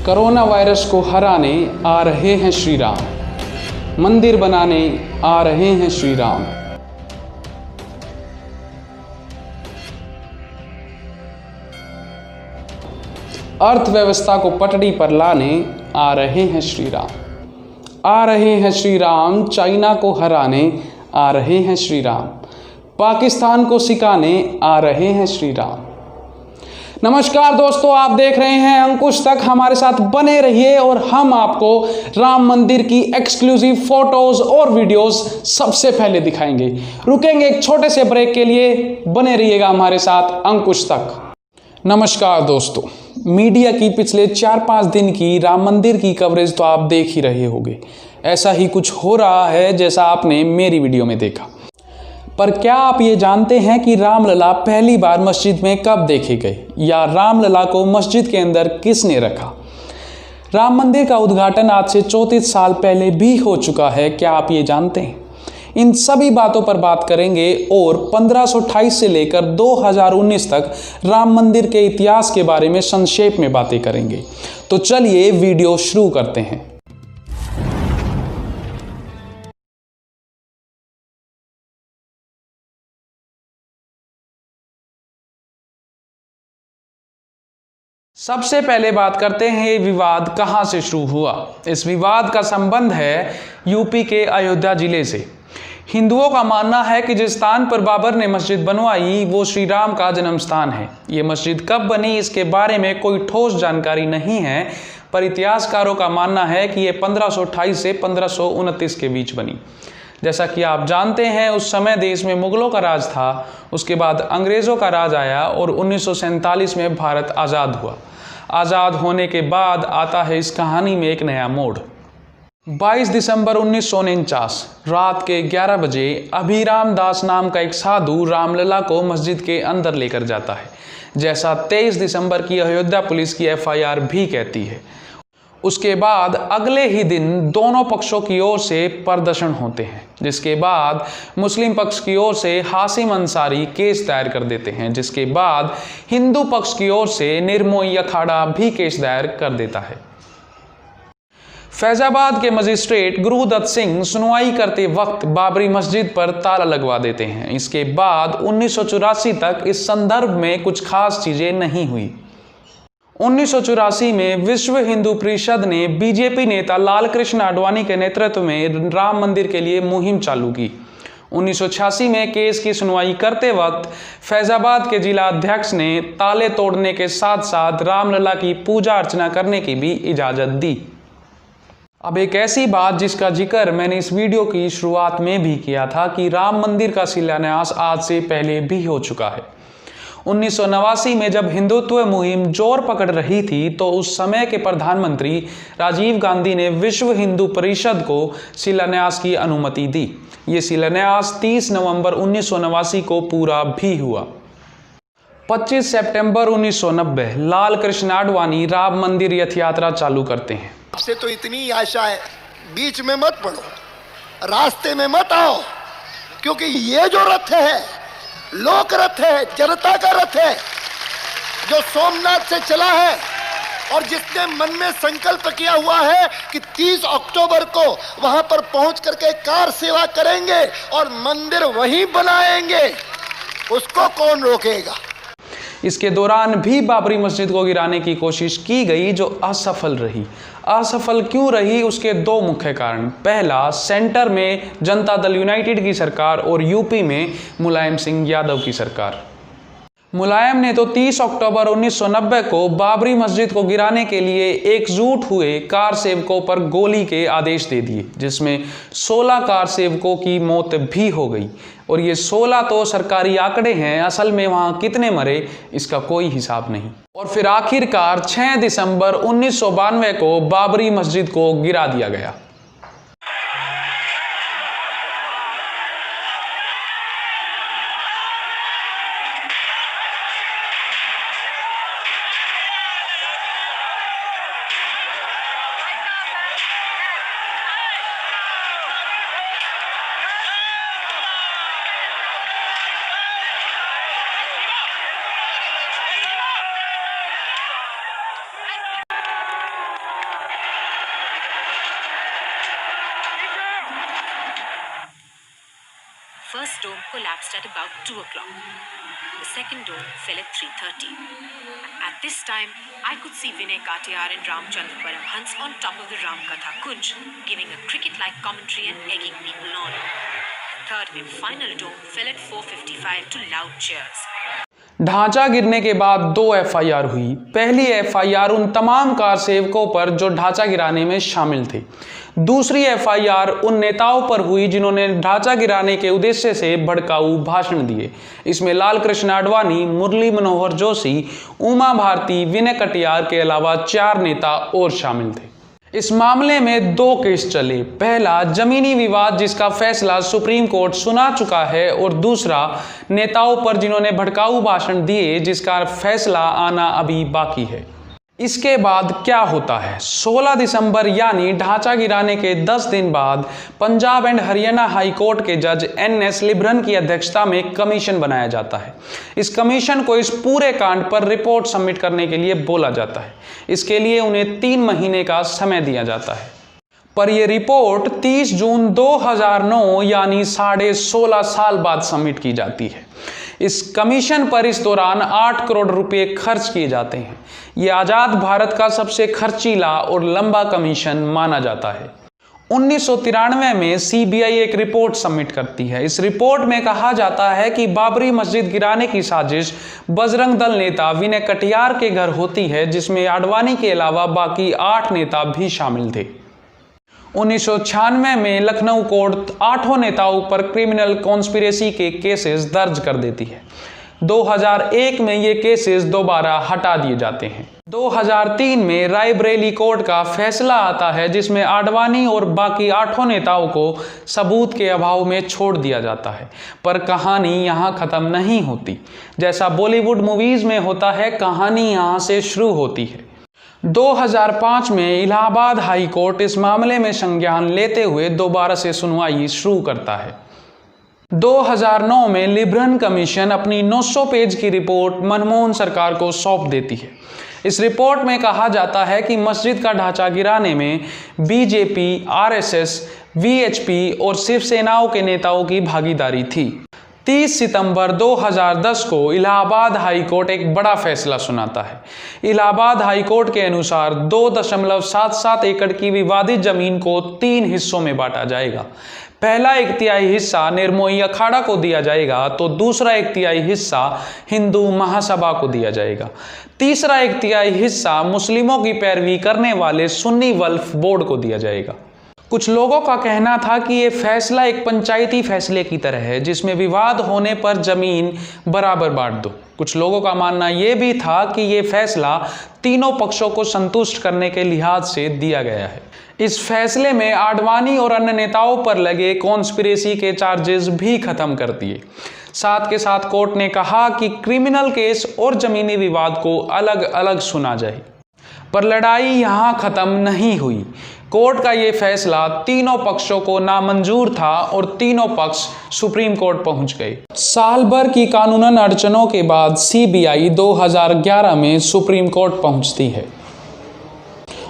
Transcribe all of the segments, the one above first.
Corona virus को हराने आ रहे हैं श्री राम, मंदिर बनाने आ रहे हैं श्री राम। अर्थव्यवस्था को पटरी पर लाने आ रहे हैं श्री राम, आ रहे हैं श्री राम। चाइना को हराने आ रहे हैं श्री राम, पाकिस्तान को सिखाने आ रहे हैं श्री राम। नमस्कार दोस्तों, आप देख रहे हैं अंकुश तक। हमारे साथ बने रहिए और हम आपको राम मंदिर की एक्सक्लूसिव फोटोज और वीडियोस सबसे पहले दिखाएंगे। रुकेंगे एक छोटे से ब्रेक के लिए, बने रहिएगा हमारे साथ अंकुश तक। नमस्कार दोस्तों, मीडिया की पिछले 4-5 दिन की राम मंदिर की कवरेज तो आप देख ही रहे होंगे। ऐसा ही कुछ हो रहा है जैसा आपने मेरी वीडियो में देखा। पर क्या आप ये जानते हैं कि रामलला पहली बार मस्जिद में कब देखे गए, या रामलला को मस्जिद के अंदर किसने रखा? राम मंदिर का उद्घाटन आज से 34 साल पहले भी हो चुका है। क्या आप ये जानते हैं? इन सभी बातों पर बात करेंगे और 1528 से लेकर 2019 तक राम मंदिर के इतिहास के बारे में संक्षेप में बातें करेंगे। तो चलिए वीडियो शुरू करते हैं। सबसे पहले बात करते हैं ये विवाद कहां से शुरू हुआ। इस विवाद का संबंध है यूपी के अयोध्या जिले से। हिंदुओं का मानना है कि जिस स्थान पर बाबर ने मस्जिद बनवाई वो श्री राम का जन्म स्थान है। ये मस्जिद कब बनी इसके बारे में कोई ठोस जानकारी नहीं है, पर इतिहासकारों का मानना है कि ये 1528 से 1529 के बीच बनी। जैसा कि आप जानते हैं, उस समय देश में मुगलों का राज था, उसके बाद अंग्रेज़ों का राज आया और 1947 में भारत आज़ाद हुआ। आज़ाद होने के बाद आता है इस कहानी में एक नया मोड़। 22 दिसंबर 1949 रात के 11 बजे अभिराम दास नाम का एक साधु रामलला को मस्जिद के अंदर लेकर जाता है, जैसा 23 दिसंबर की अयोध्या पुलिस की FIR भी कहती है। उसके बाद अगले ही दिन दोनों पक्षों की ओर से प्रदर्शन होते हैं, जिसके बाद मुस्लिम पक्ष की ओर से हाशिम अंसारी केस दायर कर देते हैं, जिसके बाद हिंदू पक्ष की ओर से निर्मोही अखाड़ा भी केस दायर कर देता है। फैजाबाद के मजिस्ट्रेट गुरुदत्त सिंह सुनवाई करते वक्त बाबरी मस्जिद पर ताला लगवा देते हैं। इसके बाद 1984 तक इस संदर्भ में कुछ खास चीजें नहीं हुई। 1984 में विश्व हिंदू परिषद ने बीजेपी नेता लाल कृष्ण आडवाणी के नेतृत्व में राम मंदिर के लिए मुहिम चालू की। 1986 में केस की सुनवाई करते वक्त फैजाबाद के जिला अध्यक्ष ने ताले तोड़ने के साथ साथ रामलला की पूजा अर्चना करने की भी इजाजत दी। अब एक ऐसी बात जिसका जिक्र मैंने इस वीडियो की शुरुआत में भी किया था कि राम मंदिर का शिलान्यास आज से पहले भी हो चुका है। 1989 में जब हिंदुत्व मुहिम जोर पकड़ रही थी तो उस समय के प्रधानमंत्री राजीव गांधी ने विश्व हिंदू परिषद को शिलान्यास की अनुमति दी। ये शिलान्यास 30 नवंबर 1989 को पूरा भी हुआ। 25 सितंबर 1990 लाल कृष्ण आडवाणी राम मंदिर रथ यात्रा चालू करते हैं। आपसे तो इतनी आशा है, बीच में मत पड़ो, रास्ते में मत आओ, क्योंकि ये जो रथ है लोक रथ है, जनता का रथ है, जो सोमनाथ से चला है और जिसने मन में संकल्प किया हुआ है कि 30 अक्टूबर को वहां पर पहुंच करके कार सेवा करेंगे और मंदिर वहीं बनाएंगे, उसको कौन रोकेगा। इसके दौरान भी बाबरी मस्जिद को गिराने की कोशिश की गई, जो असफल रही। असफल क्यों रही? उसके दो मुख्य कारण। पहला, सेंटर में जनता दल यूनाइटेड की सरकार और यूपी में मुलायम सिंह यादव की सरकार। मुलायम ने तो 30 अक्टूबर 1990 को बाबरी मस्जिद को गिराने के लिए एकजुट हुए कार सेवकों पर गोली के आदेश दे दिए, जिसमें 16 कार सेवकों की मौत भी हो गई। और ये 16 तो सरकारी आंकड़े हैं, असल में वहां कितने मरे इसका कोई हिसाब नहीं। और फिर आखिरकार 6 दिसंबर 1992 को बाबरी मस्जिद को गिरा दिया गया। first dome collapsed at about 2 o'clock. The second dome fell at 3:30. At this time, I could see Vinay Katiyar and Ramchandra Paramhans on top of the Ramkatha Kunj, giving a cricket-like commentary and egging people on. The third and final dome fell at 4:55 to loud cheers. ढांचा गिरने के बाद 2 FIR हुई। पहली FIR उन तमाम car सेवकों पर जो ढांचा गिराने में शामिल थे। दूसरी एफआईआर उन नेताओं पर हुई जिन्होंने ढांचा गिराने के उद्देश्य से भड़काऊ भाषण दिए। इसमें लाल कृष्ण आडवाणी, मुरली मनोहर जोशी, उमा भारती, विनय कटियार के अलावा 4 नेता और शामिल थे। इस मामले में 2 केस चले। पहला जमीनी विवाद जिसका फैसला सुप्रीम कोर्ट सुना चुका है, और दूसरा नेताओं पर जिन्होंने भड़काऊ भाषण दिए जिसका फैसला आना अभी बाकी है। इसके बाद क्या होता है? 16 दिसंबर यानी ढांचा गिराने के 10 दिन बाद Punjab and Haryana high court के जज NS लिब्रन की अध्यक्षता में कमीशन बनाया जाता है। इस कमीशन को इस पूरे कांड पर रिपोर्ट सबमिट करने के लिए बोला जाता है। इसके लिए उन्हें 3 महीने का समय दिया जाता है, पर यह रिपोर्ट 30 जून 2009 यानी 16.5 साल बाद सबमिट की जाती है। इस कमीशन पर इस दौरान 8 करोड़ रुपए खर्च किए जाते हैं। यह आज़ाद भारत का सबसे खर्चीला और लंबा कमीशन माना जाता है। 1993 में CBI एक रिपोर्ट सबमिट करती है। इस रिपोर्ट में कहा जाता है कि बाबरी मस्जिद गिराने की साजिश बजरंग दल नेता विनय कटियार के घर होती है, जिसमें आडवाणी के अलावा बाकी 8 नेता भी शामिल थे। 1996 में लखनऊ कोर्ट 8 नेताओं पर क्रिमिनल कॉन्स्पिरेसी के केसेस दर्ज कर देती है। 2001 में ये केसेस दोबारा हटा दिए जाते हैं। 2003 में रायबरेली कोर्ट का फैसला आता है जिसमें आडवाणी और बाकी 8 नेताओं को सबूत के अभाव में छोड़ दिया जाता है। पर कहानी यहाँ ख़त्म नहीं होती। जैसा बॉलीवुड मूवीज़ में होता है, कहानी यहाँ से शुरू होती है। 2005 में इलाहाबाद हाई कोर्ट इस मामले में संज्ञान लेते हुए दोबारा से सुनवाई शुरू करता है। 2009 में लिब्रन कमीशन अपनी 900 पेज की रिपोर्ट मनमोहन सरकार को सौंप देती है। इस रिपोर्ट में कहा जाता है कि मस्जिद का ढांचा गिराने में BJP, RSS, VHP और शिवसेनाओं के नेताओं की भागीदारी थी। 30 सितंबर 2010 को इलाहाबाद हाई कोर्ट एक बड़ा फैसला सुनाता है। इलाहाबाद हाई कोर्ट के अनुसार 2.77 एकड़ की विवादित जमीन को 3 हिस्सों में बांटा जाएगा। पहला 1/3 हिस्सा निर्मोही अखाड़ा को दिया जाएगा, तो दूसरा 1/3 हिस्सा हिंदू महासभा को दिया जाएगा। तीसरा 1/3 हिस्सा मुस्लिमों की पैरवी करने वाले सुन्नी वल्फ बोर्ड को दिया जाएगा। कुछ लोगों का कहना था कि ये फैसला एक पंचायती फैसले की तरह है जिसमें विवाद होने पर जमीन बराबर बांट दो। कुछ लोगों का मानना यह भी था कि ये फैसला तीनों पक्षों को संतुष्ट करने के लिहाज से दिया गया है। इस फैसले में आडवाणी और अन्य नेताओं पर लगे कॉन्स्पिरेसी के चार्जेस भी खत्म कर दिए। साथ के साथ कोर्ट ने कहा कि क्रिमिनल केस और जमीनी विवाद को अलग अलग सुना जाए। पर लड़ाई यहाँ खत्म नहीं हुई। कोर्ट का ये फैसला तीनों पक्षों को नामंजूर था और तीनों पक्ष सुप्रीम कोर्ट पहुंच गए। साल भर की कानूनन अड़चनों के बाद CBI 2011 में सुप्रीम कोर्ट पहुंचती है।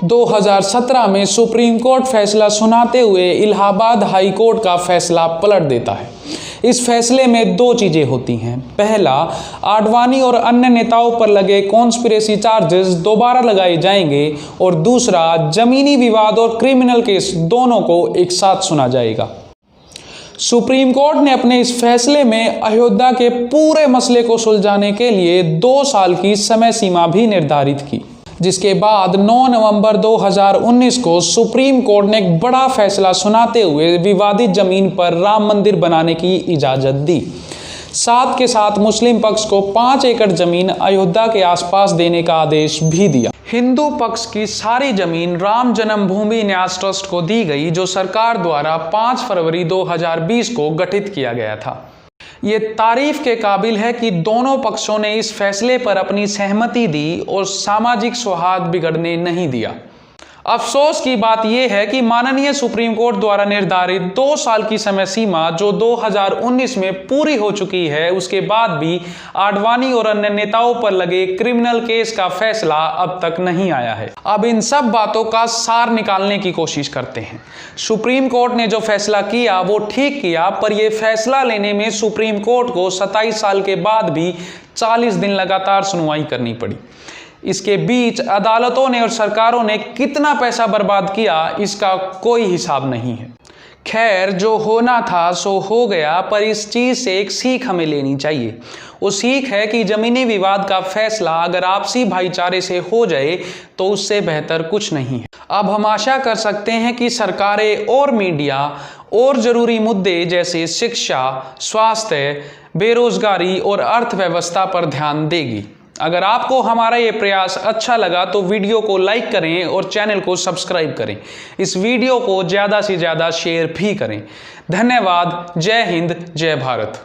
2017 में सुप्रीम कोर्ट फैसला सुनाते हुए इलाहाबाद हाई कोर्ट का फैसला पलट देता है। इस फैसले में 2 चीजें होती हैं। पहला, आडवाणी और अन्य नेताओं पर लगे कॉन्स्पिरेसी चार्जेस दोबारा लगाए जाएंगे, और दूसरा, जमीनी विवाद और क्रिमिनल केस दोनों को एक साथ सुना जाएगा। सुप्रीम कोर्ट ने अपने इस फैसले में अयोध्या के पूरे मसले को सुलझाने के लिए 2 साल की समय सीमा भी निर्धारित की, जिसके बाद 9 नवंबर 2019 को सुप्रीम कोर्ट ने एक बड़ा फैसला सुनाते हुए विवादित जमीन पर राम मंदिर बनाने की इजाज़त दी। साथ के साथ मुस्लिम पक्ष को 5 एकड़ जमीन अयोध्या के आसपास देने का आदेश भी दिया। हिंदू पक्ष की सारी जमीन राम जन्मभूमि न्यास ट्रस्ट को दी गई, जो सरकार द्वारा 5 फरवरी 2020 को गठित किया गया था। ये तारीफ के काबिल है कि दोनों पक्षों ने इस फैसले पर अपनी सहमति दी और सामाजिक सौहार्द बिगड़ने नहीं दिया। अफसोस की बात यह है कि माननीय सुप्रीम कोर्ट द्वारा निर्धारित 2 साल की समय सीमा जो 2019 में पूरी हो चुकी है, उसके बाद भी आडवाणी और अन्य नेताओं पर लगे क्रिमिनल केस का फैसला अब तक नहीं आया है। अब इन सब बातों का सार निकालने की कोशिश करते हैं। सुप्रीम कोर्ट ने जो फैसला किया वो ठीक किया, पर यह फैसला लेने में सुप्रीम कोर्ट को 27 साल के बाद भी 40 दिन लगातार सुनवाई करनी पड़ी। इसके बीच अदालतों ने और सरकारों ने कितना पैसा बर्बाद किया, इसका कोई हिसाब नहीं है। खैर, जो होना था सो हो गया, पर इस चीज़ से एक सीख हमें लेनी चाहिए। वो सीख है कि ज़मीनी विवाद का फैसला अगर आपसी भाईचारे से हो जाए तो उससे बेहतर कुछ नहीं है। अब हम आशा कर सकते हैं कि सरकारें और मीडिया और ज़रूरी मुद्दे जैसे शिक्षा, स्वास्थ्य, बेरोजगारी और अर्थव्यवस्था पर ध्यान देगी। अगर आपको हमारा ये प्रयास अच्छा लगा तो वीडियो को लाइक करें और चैनल को सब्सक्राइब करें। इस वीडियो को ज़्यादा से ज़्यादा शेयर भी करें। धन्यवाद। जय हिंद, जय भारत।